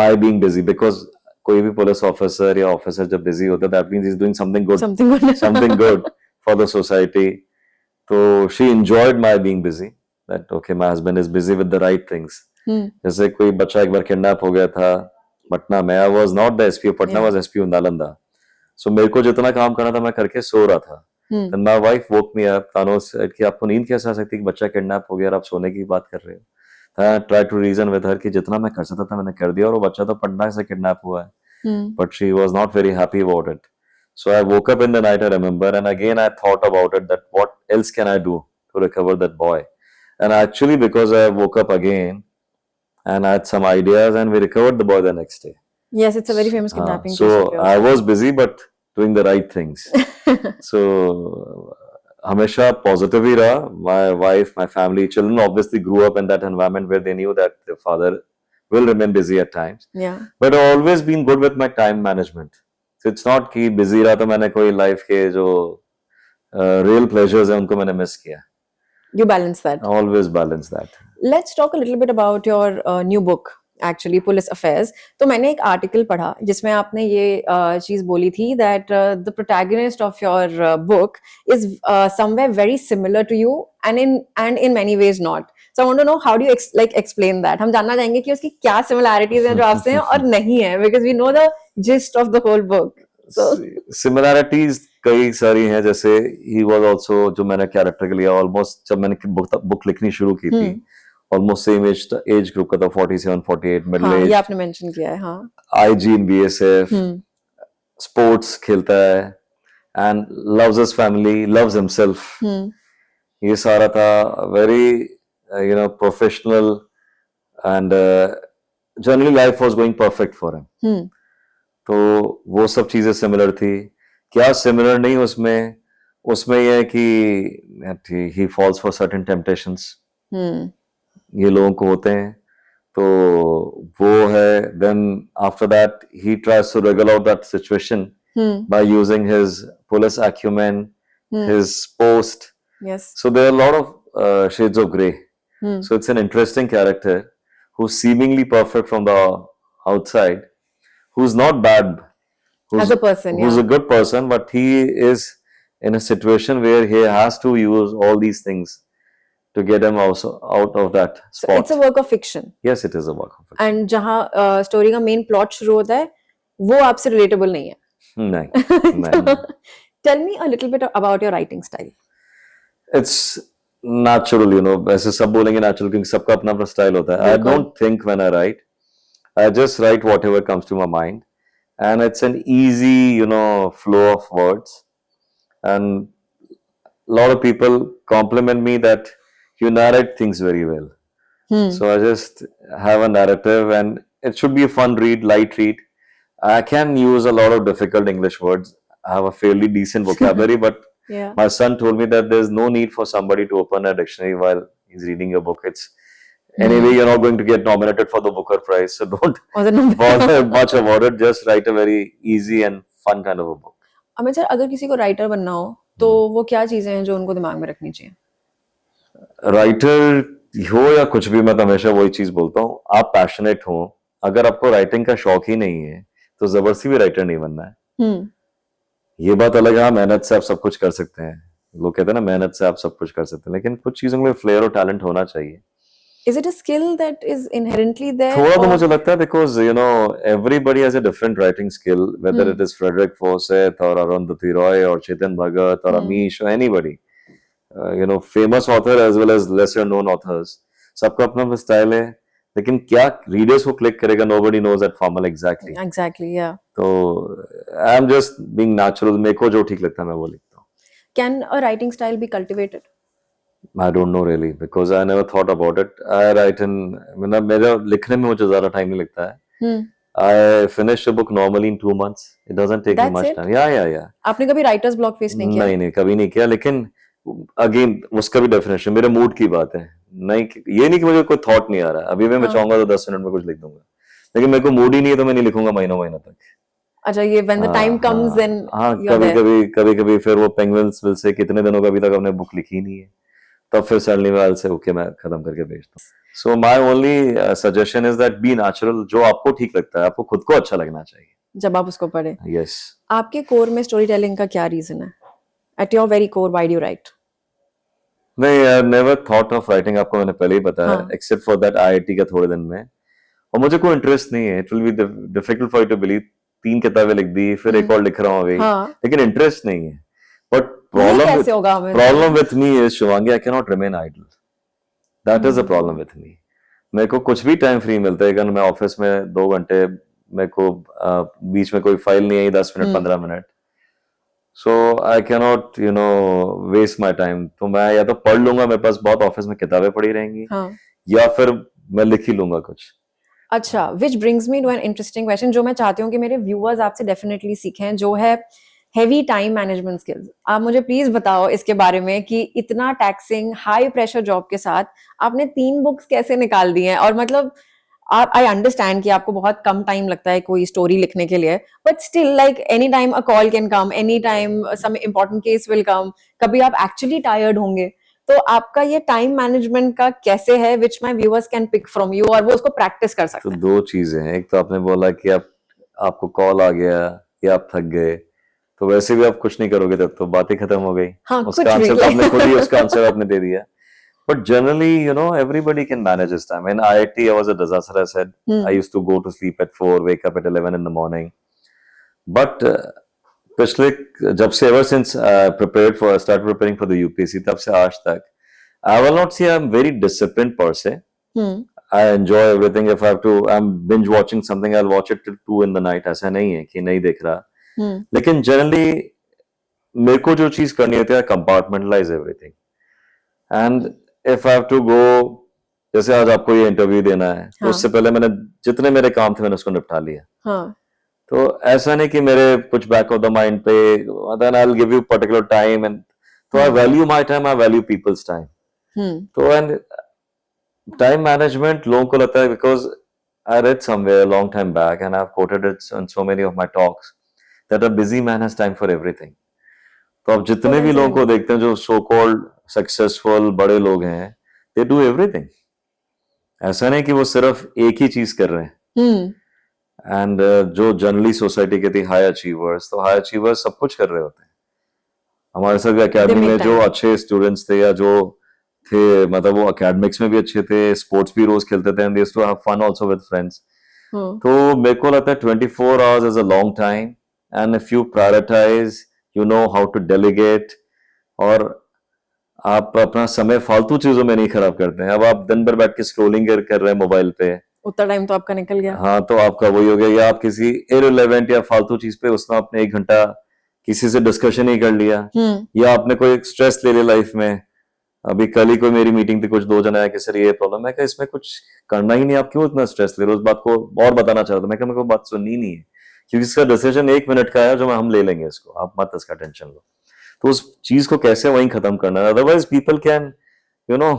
my being busy, because कोई भी पुलिस ऑफिसर या ऑफिसर जब बिजी होता है, that means he's doing something good, something good for the society. तो she enjoyed my being busy. That okay, my husband is busy with the right things. जैसे कोई बच्चा एक बार किडनैप हो गया था पटना में. I was not the SP of Patna, was SP of Nalanda. So मेरे को जितना काम करना था मैं करके सो रहा था. Then my wife woke me up. तानो said कि आपको नींद कैसे आ सकती है कि बच्चा किडनैप हो गया और आप सोने की बात कर रहे हो. I tried to reason with her कि जितना मैं कर सकता था मैंने कर दिया, और वो बच्चा तो पटना से किडनैप हुआ है. But she was not very happy about it. So I woke up in the night, I remember, and again I thought about it, that what else can I do to recover that boy. And actually, because I woke up again and I had some ideas, and we recovered the boy the next day. Yes, it's a very famous kidnapping case. So I was busy but doing the right things. So हमेशा positive ही रहा. My wife, my family, children obviously grew up in that environment where they knew that their father will remain busy at times. Yeah. But I've always been good with my time management. So it's not कि busy रहा तो मैंने कोई life के जो real pleasures हैं उनको मैंने miss किया. You balance that. I always balance that. Let's talk a little bit about your new book, actually, Police Affairs. तो मैंने एक आर्टिकल पढ़ा जिसमें आपने ये चीज बोली थी that the protagonist of your book is somewhere very similar to you and in many ways not. So I want to know how do you explain that? हम जानना चाहेंगे कि उसकी क्या similarities हैं जो आपसे हैं और नहीं है, because we know the gist of the whole book. So similarities कई सारी हैं. जैसे he was also, जो मैंने कैरेक्टर के लिया, ऑलमोस्ट जब मैंने बुक लिखनी शुरू की थी, ऑलमोस्ट सेम एज ग्रुप का था, 47-48 मिडिल एज. ये आपने मेंशन किया है. हाँ. IG in BSF, स्पोर्ट्स खेलता है, and loves his family, loves himself. ये सारा था. very professional, and generally life was going perfect for him. तो वो सब चीजें सिमिलर थी. क्या सिमिलर नहीं उसमें, उसमें ये है कि he falls for certain temptations. हम्म ये लोगों को होते हैं, तो वो है. Then after that he tries to wriggle out that situation hmm by using his police acumen, hmm his post. Yes So there are a lot of shades of grey. Hmm So it's an interesting character who's seemingly perfect from the outside, who's not bad, as who's a person who's या a good person, but he is in a situation where he has to use all these things to get him also out of that so it's a spot. Work of fiction Yes, it is a work of fiction. And जहाँ story का main plot शुरू होता है वो आपसे relatable नहीं नहीं, है नहीं. Tell me a little bit about your writing style It's natural, you know. ऐसे सब बोलेंगे natural क्योंकि सबका अपना अपना स्टाइल होता है. I बिल्कुल don't think when I write. I just write whatever comes to my mind, and it's an easy, you know, flow of words. And a lot of people compliment me that you narrate things very well. Hmm So I just have a narrative, and it should be a fun read, light read. I can use a lot of difficult English words. I have a fairly decent vocabulary, but या my son told me that there's no need for somebody to open a dictionary while he's reading a book. It's anyway, you're not going to get nominated for the Booker Prize, so don't और then bother much about it. Just write a very easy and fun kind of a book. Amit sir अगर किसी को writer बनना हो तो वो क्या चीजें हैं जो उनको दिमाग में रखनी चाहिए राइटर हो या कुछ भी, मैं तो हमेशा वही चीज बोलता हूँ, आप पैशनेट हो. अगर आपको राइटिंग का शौक ही नहीं है तो जबरदस्ती भी राइटर नहीं बनना है. हम्म ये बात अलग है, हाँ, मेहनत से आप सब कुछ कर सकते हैं. लोग कहते हैं ना मेहनत से आप सब कुछ कर सकते हैं, लेकिन कुछ चीजों में फ्लेयर और टैलेंट होना चाहिए. is it a skill that is inherently there थोड़ा तो or मुझे लगता है because you know everybody has a different writing skill, whether it is Frederick Forsyth और अरुंधति रॉय और चेतन भगत और अमीश और anybody, you know, famous author as well as lesser known authors. सबका अपना अपना स्टाइल है, लेकिन क्या रीडर्स को क्लिक करेगा, nobody knows that formal exactly. exactly yeah तो I am just being natural. मेरे को जो ठीक लगता है मैं वो लिखता हूँ. can a writing style be cultivated I don't know really because I never thought about it. I write in, मतलब मेरा लिखने में मुझे ज्यादा टाइम नहीं लगता है. hmm I finish a book normally in 2 months. It doesn't take me that's much it time. Yeah. आपने कभी राइटर्स ब्लॉक फेस नहीं किया नहीं, कभी नहीं किया. लेकिन अगेन उसका भी डेफिनेशन मेरे मूड की बात है. नहीं, ये नहीं कि मुझे कोई थॉट नहीं आ रहा है. अभी भी मैं हाँ चाहूंगा तो 10 मिनट में कुछ लिख दूंगा, लेकिन मेरे को मूड ही नहीं है तो मैं नहीं लिखूंगा महीनों महीनों तक. अच्छा ये when the time comes then हाँ, you're there कभी कभी फिर वो पेंगुइन्स विल से कितने दिनों का अभी तक हमने बुक लिखी नहीं है, तब फिर सडनली मैं से ओके मैं खत्म करके भेजता हूँ. So my only suggestion is that be natural. जो आपको ठीक लगता है, आपको खुद को अच्छा लगना चाहिए. जब आप उसको पढ़े यस. आपके कोर में स्टोरी टेलिंग का क्या रीजन है at your very core why do you write नहीं, I never thought of writing. आपको मैंने पहले ही बताया, हाँ एक्सेप्ट फॉर दैट आईआईटी का थोड़े दिन में. और मुझे कोई इंटरेस्ट नहीं है. It will be difficult for you to believe. 3 किताबें लिख दी, फिर एक और लिख रहा हूँ अभी, हाँ लेकिन इंटरेस्ट नहीं है. बट ये कैसे होगा हमें problem with me is Shivangi, I can not remain idle. That is a problem with me. मेरे को कुछ भी टाइम फ्री मिलता है, अगर मैं ऑफिस में 2 घंटे, मेरे को बीच में कोई फाइल नहीं आई 10 minute 15 minute, so I can not you know waste my time. तो मैं या तो पढ़ लूंगा, मेरे पास बहुत ऑफिस में किताबें पड़ी रहेंगी, हाँ या फिर मैं लिख ही लूंगा कुछ. अच्छा which brings me to an interesting question जो मैं चाहती हूँ कि मेरे व्यूअर्स आपसे डेफिनेटली सीखें, जो है हेवी टाइम मैनेजमेंट स्किल्स. आप मुझे प्लीज बताओ इसके बारे में कि इतना टैक्सिंग हाई प्रेशर जॉब के साथ आपने 3 बुक्स कैसे निकाल दी हैं. और मतलब आप आई अंडरस्टैंड कि आपको बहुत कम टाइम लगता है कोई स्टोरी लिखने के लिए, but still like any time a call can come, any time some important case will come, कभी आप एक्चुअली टायर्ड होंगे. तो आपका ये टाइम मैनेजमेंट का कैसे है which my viewers can pick from you और वो उसको प्रैक्टिस कर सकते तो हैं. 2 चीजें हैं. एक तो आपने बोला कि आपको कॉल आ गया या आप थक गए, तो वैसे भी आप कुछ नहीं करोगे तब तो बात ही खत्म हो गई. हाँ उसका कुछ भी आंसर तो आपने खुद ही like- उसका आंसर आपने दे दिया. But generally, you know, everybody can manage his time. In IIT, I was a disaster. I said I used to go to sleep at 4, wake up at 11 in the morning. But पिछले जब से ever since started preparing for the UPSC, तब से आज तक, I will not say I'm very disciplined per se. Hmm I enjoy everything. If I have to, I'm binge watching something, I'll watch it till 2 in the night. ऐसा नहीं है कि नहीं देख रहा. लेकिन generally मेरे को जो चीज करनी होती है, compartmentalize everything. And if I have to go, जैसे आज आपको ये इंटरव्यू देना है, तो हाँ उससे पहले मैंने जितने मेरे काम थे मैंने उसको निपटा लिया. हाँ तो ऐसा नहीं कि मेरे कुछ बैक ऑफ द माइंड पे then I will give you particular time and तो I value my time, I value people's time. तो एंड टाइम मैनेजमेंट लोगों को लगता है because I read somewhere a long time back and I've quoted it on so many of my talks that a busy man has time for everything. तो आप जितने भी लोगों को देखते हैं जो सो कॉल्ड सक्सेसफुल बड़े लोग हैं, दे डू एवरीथिंग. ऐसा नहीं कि वो सिर्फ एक ही चीज कर रहे हैं. एंड जो जनरली सोसाइटी कहती है हाई अचीवर्स, तो हाई अचीवर्स सब कुछ कर रहे होते हैं. हमारे साथ भी अकेडमी में जो अच्छे स्टूडेंट्स थे या जो थे, मतलब वो एकेडमिक्स में भी अच्छे थे, स्पोर्ट्स भी रोज खेलते थे, and they used to have fun also with friends. तो मेरे को लगता है 24 hours is a long time and if you prioritise, you know how to delegate, और आप अपना समय फालतू चीजों में नहीं खराब करते हैं. अब आप दिन भर बैठ के स्क्रोलिंग कर रहे हैं मोबाइल पे, उतना टाइम तो आपका निकल गया. हाँ, तो आपका वही हो गया. या आप किसी इररिलेवेंट या फालतू चीज पे उसमें आपने 1 घंटा किसी से डिस्कशन ही कर लिया, या आपने कोई स्ट्रेस ले लिया लाइफ में. अभी कल ही कोई मेरी मीटिंग थी, कुछ 2 जन आए कि सर ये प्रॉब्लम है, कि इसमें कुछ करना ही नहीं, आप क्यों इतना स्ट्रेस ले रहे हो, उस बात को और बताना चाहता हूं. मैं मेरे को बात सुननी नहीं है, क्योंकि इसका डिसीजन 1 मिनट का है जो हम ले लेंगे, इसको आप मत इसका टेंशन लो. तो उस चीज को कैसे वहीं खत्म करना है, otherwise people can you know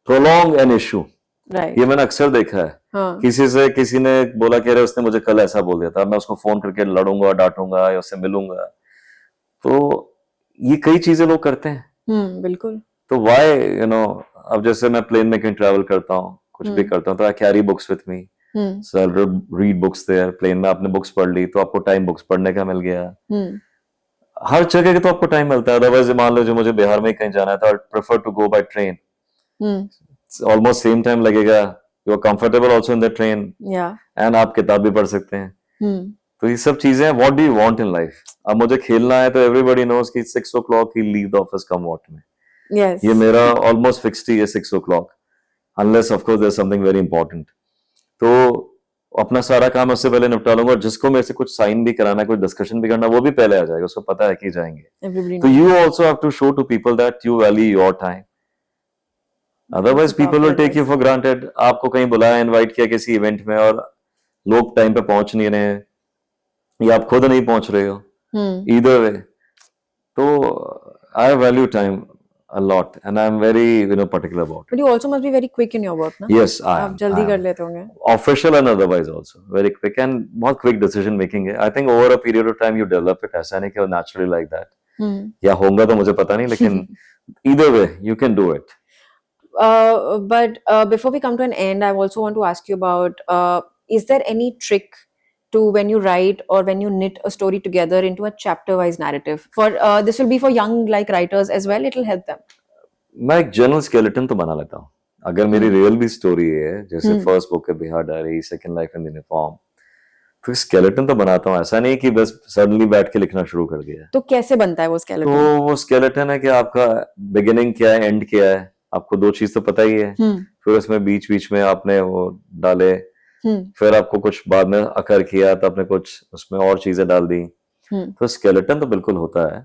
prolong an issue. ये मैंने अक्सर देखा है. किसी ने बोला कि अरे उसने मुझे कल ऐसा बोल दिया था, मैं उसको फोन करके लड़ूंगा, डांटूंगा या उससे मिलूंगा. तो ये कई चीजें लोग करते हैं. बिल्कुल. तो वाई यू नो, अब जैसे मैं प्लेन में कहीं ट्रैवल करता हूँ, कुछ भी करता हूँ, तो I carry books with me, so I read books there. Plane में आपने बुक्स पढ़ ली तो आपको टाइम बुक्स पढ़ने का मिल गया. हर जगह के तो आपको टाइम मिलता है. अदरवाइज मान लो जो मुझे बिहार में कहीं जाना है तो I prefer to go by train. Almost same time लगेगा, you are comfortable also in the train, and आप किताब भी पढ़ सकते हैं. तो ये सब चीजें हैं. What do you want in life? अब मुझे खेलना है तो एवरीबॉडी नोज कि 6 o'clock he leave the office, come what में. Yes. ये मेरा ऑलमोस्ट फिक्स्ड ही है 6 o'clock, unless of course there is something very important. तो अपना सारा काम उससे पहले निपटा लूंगा, और जिसको मेरे से कुछ साइन भी कराना है, कुछ डिस्कशन भी करना, वो भी पहले आ जाएगा, उसको पता है कि जाएंगे. तो you also have to show to people that you value your time. Otherwise people will take you for granted. आपको कहीं बुलाया, इनवाइट किया किसी इवेंट में, और लोग टाइम पे पहुंच नहीं रहे हैं, या आप खुद नहीं पहुंच रहे हो, either way. तो I value time a lot and I'm very particular about it. But you also must be very quick in your work, na? Yes, I am. आप जल्दी कर लेते होंगे. Official and otherwise also very quick, and बहुत quick decision making है. I think over a period of time you develop it. ऐसा नहीं कि naturally like that. या होगा तो मुझे पता नहीं, लेकिन either way you can do it. But before we come to an end, I also want to ask you about is there any trick to when you write or when you knit a story together into a chapter-wise narrative? For this will be for young like writers as well. It will help them. मैं एक general skeleton तो बना लेता हूँ. अगर मेरी real भी story है, जैसे फर्स्ट बुक है Bihar diary, second life in uniform, तो स्केलेटन तो बनाता हूँ. ऐसा नहीं कि बस सडनली बैठ के लिखना शुरू कर दिया. तो कैसे बनता है वो स्केलेटन? तो वो स्केलेटन है कि आपका बिगिनिंग क्या है, एंड क्या है, आपको 2 चीज तो पता ही है. फिर उसमें बीच बीच में आपने वो डाले, फिर आपको कुछ बाद में अकर किया तो आपने कुछ उसमें और चीजें डाल दी. तो स्केलेटन तो बिल्कुल होता है.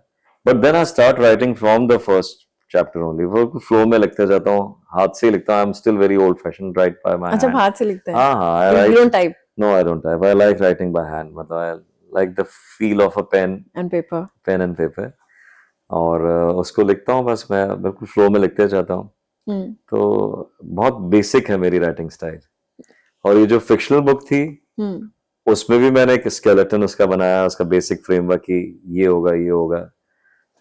But then I start writing from the first chapter only. वो फ्लो में लिखते जाता हूँ, हाथ से लिखता हूँ. I am still very old fashion, right by my hand. अच्छा, हाथ से लिखते हैं? हाँ, I write. You don't type? No, I don't type. I like writing by hand. मतलब I like the feel of a pen and paper. और उसको लिखता हूँ, बस मैं बिल्कुल फ्लो में लिखते जाता हूँ. तो बहुत बेसिक है मेरी राइटिंग स्टाइल. और ये जो फिक्शनल बुक थी, उसमें भी मैंने एक स्केलेटन उसका बनाया, उसका बेसिक फ्रेमवर्क की ये होगा.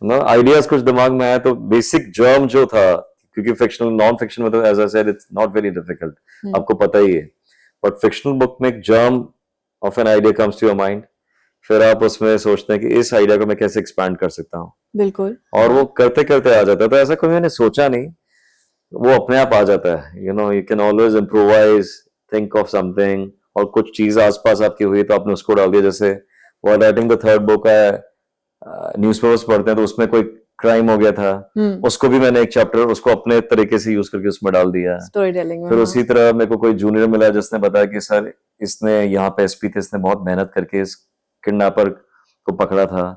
ना आइडियाज कुछ दिमाग में आया, तो बेसिक जर्म जो था, क्योंकि फिक्शनल नॉन फिक्शन में तो as I said it's not very difficult, आपको पता ही है. बट फिक्शनल बुक में एक germ of an idea comes to your mind. फिर आप उसमें सोचते हैं कि इस आइडिया को मैं कैसे एक्सपैंड कर सकता हूँ. बिल्कुल. और वो करते करते आ जाता है. तो ऐसा कोई मैंने सोचा नहीं, वो अपने आप आ जाता है. You can always improvise, think of something, और कुछ चीज आसपास आपकी हुई तो आपने उसको डाल दिया. जैसे वो राइटिंग द थर्ड बुक है, न्यूज़पेपर्स पढ़ते हैं तो उसमें कोई क्राइम हो गया था, उसको भी मैंने एक चैप्टर उसको अपने तरीके से यूज करके उसमें डाल दिया. Story telling. फिर उसी तरह मेरे को कोई जूनियर मिला जिसने बताया कि सर इसने यहाँ पे एसपी थे, इसने बहुत मेहनत करके इस किडनैपर को पकड़ा था.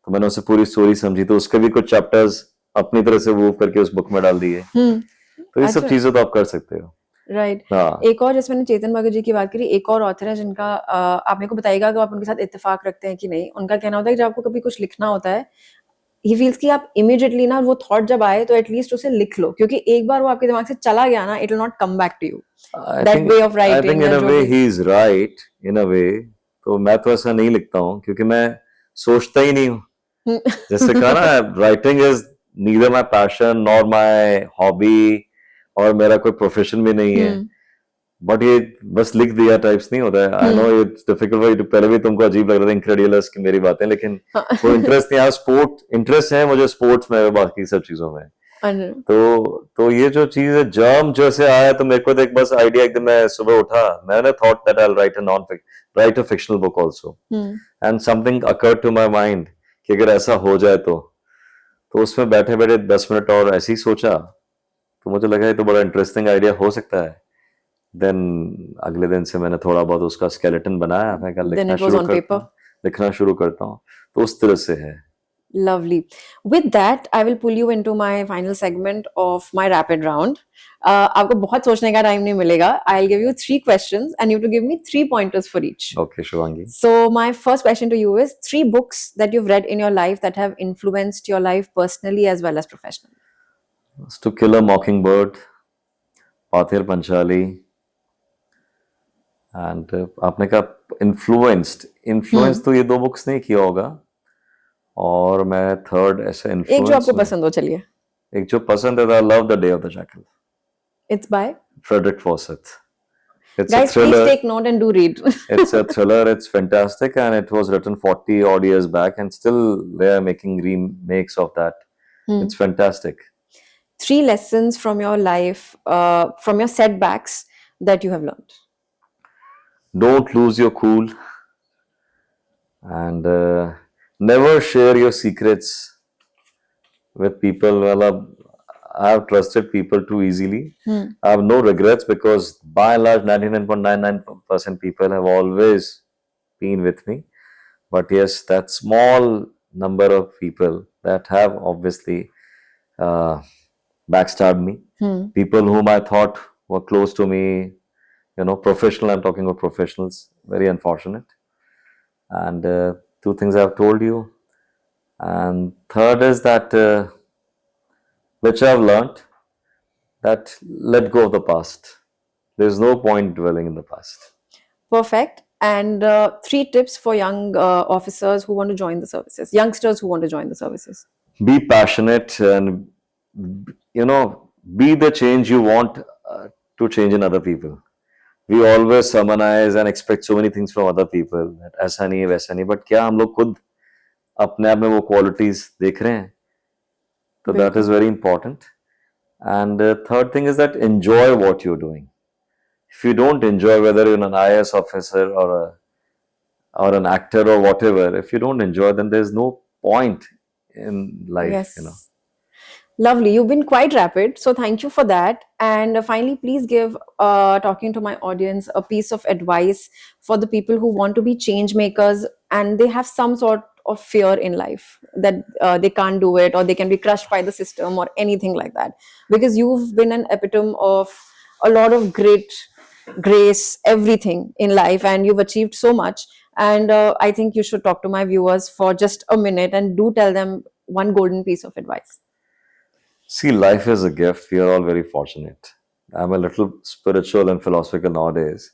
तो मैंने उसे पूरी स्टोरी समझी, तो उसके भी कुछ चैप्टर्स अपनी तरह से मूव करके उस बुक में डाल दिए. तो ये सब चीजें तो आप कर सकते हो. राइट। हाँ एक और, जैसे मैंने चेतन भगत जी की बात करी, एक और ऑथर है जिनका आप मेरे को बताइएगा कि आप उनके साथ इत्तेफाक रखते हैं कि नहीं। उनका कहना होता है कि जब आपको कभी कुछ लिखना होता है, ही फील्स कि आप इमीडिएटली ना वो थॉट जब आए तो एटलीस्ट उसे लिख लो, क्योंकि एक बार वो आपके दिमाग से चला गया ना, it will not come back to you. I that think way of I think writing, in या अ जो वे भी। He is right in a way. तो मैं तो ऐसा नहीं लिखता हूँ क्योंकि मैं सोचता ही नहीं हूँ। जैसे कहा ना, writing is neither my passion nor my hobby, और मेरा कोई प्रोफेशन भी नहीं है। बट ये बस लिख दिया टाइप्स नहीं होता है। I know it's difficult for you, पहले भी तुमको अजीब लग रहा था इनक्रेडिबलस की मेरी बातें, लेकिन वो इंटरेस्ट नहीं है। स्पोर्ट इंटरेस्ट है मुझे, स्पोर्ट्स में, बाकी सब चीजों में। तो ये जो चीज है, जर्म जैसे आया तो मेरे को तो एक बस आइडिया, एक दिन मैं सुबह उठा, मैंने thought that I will write a fictional book also, and something occurred to my mind कि अगर ऐसा हो जाए तो उसमें बैठे बैठे 10 मिनट और ऐसे ही सोचा, तो मुझे लगा ये तो बड़ा इंटरेस्टिंग आइडिया हो सकता है। देन अगले दिन से मैंने थोड़ा बहुत उसका स्केलेटन बनाया, मैं कहा Then it was on paper. लिखना शुरू करता हूँ। तो उस तरह से है। Lovely. With that, I will pull you into my final segment of my rapid round. आपको बहुत सोचने का टाइम नहीं मिलेगा. I'll give you 3 questions and you have to give me 3 pointers for each. Okay, Shivangi. So my first question to you is 3 books that you've read in your life that have influenced your life personally as well as professionally. To Kill a Mockingbird, Pathir Panchali, and आपने कहा influence तो ये 2 books नहीं किया होगा। और मैं third ऐसे एक जो इन्फ्लुएंस आपको पसंद हो, चलिए। एक जो पसंद है, I love the day of the jackal, It's by Frederick Fawcett. It's a guys. Please thriller. take note and do read. It's a thriller. It's fantastic, and it was written 40 odd years back, and still they are making remakes of that. It's fantastic. 3 lessons from your life, from your setbacks that you have learned. Don't lose your cool, and never share your secrets with people. Well, I have trusted people too easily. I have no regrets because by and large 99.99% people have always been with me. But yes, that small number of people that have obviously backstabbed me, people whom I thought were close to me, professional, I'm talking about professionals, very unfortunate. And 2 things I've told you. And third is that which I've learned, that let go of the past. There's no point dwelling in the past. Perfect. And 3 tips for young officers who want to join the services, youngsters who want to join the services. Be passionate and, be the change you want to change in other people. We always summarize and expect so many things from other people. That ऐसा नहीं है, वैसा नहीं, but क्या हम लोग खुद अपने आप में वो qualities देख रहे हैं? So that is very important. And third thing is that enjoy what you're doing. If you don't enjoy, whether you're an IAS officer or an actor or whatever, if you don't enjoy, then there's no point in life. Yes. Lovely. You've been quite rapid, so thank you for that. And finally, please give, talking to my audience, a piece of advice for the people who want to be change makers and they have some sort of fear in life that they can't do it, or they can be crushed by the system or anything like that. Because you've been an epitome of a lot of great grace, everything in life, and you've achieved so much. And I think you should talk to my viewers for just a minute and do tell them one golden piece of advice. See, life is a gift. We are all very fortunate. I'm a little spiritual and philosophical nowadays.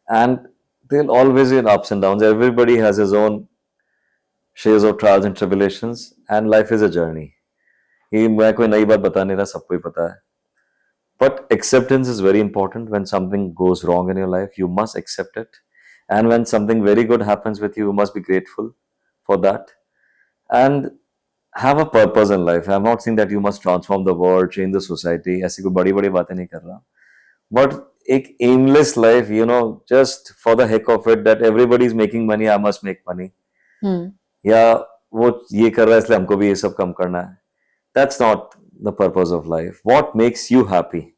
And there'll always be ups and downs. Everybody has his own shares of trials and tribulations. And life is a journey. ये मैं कोई नई बात बता नहीं रहा, सबको ही पता है. But acceptance is very important. When something goes wrong in your life, you must accept it. And when something very good happens with you, you must be grateful for that. And have a purpose in life. I'm not saying that you must transform the world, change the society. ऐसी कोई बड़ी बड़ी बातें नहीं कर रहा. But एक aimless life, just for the heck of it, that everybody is making money, I must make money. या वो ये कर रहा है इसलिए हमको भी ये सब कम करना है. That's not the purpose of life. What makes you happy?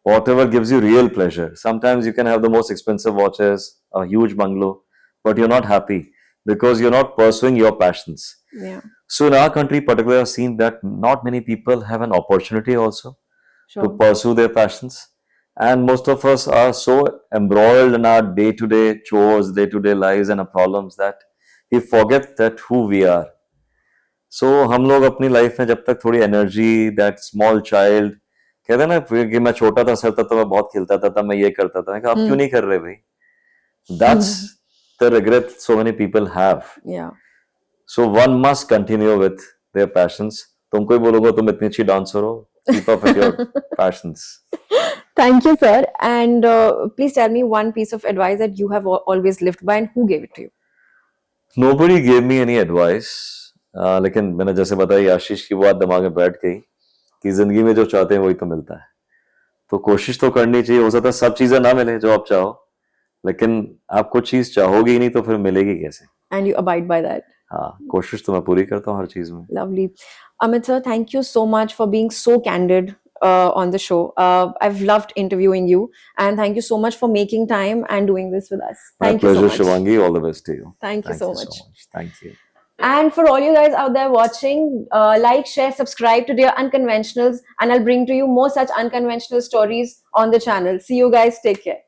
Whatever gives you real pleasure. Sometimes you can have the most expensive watches, a huge bungalow, but you're not happy because you're not pursuing your passions. Yeah. So in our country, particularly, I've seen that not many people have an opportunity also to pursue their passions. And most of us are so embroiled in our day-to-day chores, day-to-day lives and our problems that we forget that who we are. So हम लोग अपनी life में जब तक थोड़ी energy, that small child, कहते हैं ना कि मैं छोटा था सर तब तो मैं बहुत खेलता था, तब मैं ये करता था, मैं कहा, आप क्यों नहीं कर रहे भाई? That's the regret so many people have. Yeah. So one must continue with their passions. तुमको ही बोलोगे तुम इतनी अच्छी डांसर हो, keep up with your passions. Thank you, sir. And please tell me one piece of advice that you have always lived by, and who gave it to you? Nobody gave me any advice. लेकिन मैंने जैसे बताई, आशीष की बात दिमाग में बैठ गई कि जिंदगी में जो चाहते हैं वही तो मिलता है, तो कोशिश तो करनी चाहिए. हो सकता है सब चीजें ना मिले जो आप चाहो, लेकिन आप कुछ चीज चाहोगे ही नहीं तो फिर मिलेगी कैसे? And you abide by that. हाँ, कोशिश तो मैं पूरी करता हूँ हर चीज में. Lovely. Amit sir, thank you so much for being so candid on the show. I've loved interviewing you, and thank you so much for making time and doing this with us. My Thank you so pleasure, much. Shivangi. All the best to you. Thank you so much. Thank you. And for all you guys out there watching, like, share, subscribe to Dear Unconventionals, and I'll bring to you more such unconventional stories on the channel. See you guys. Take care.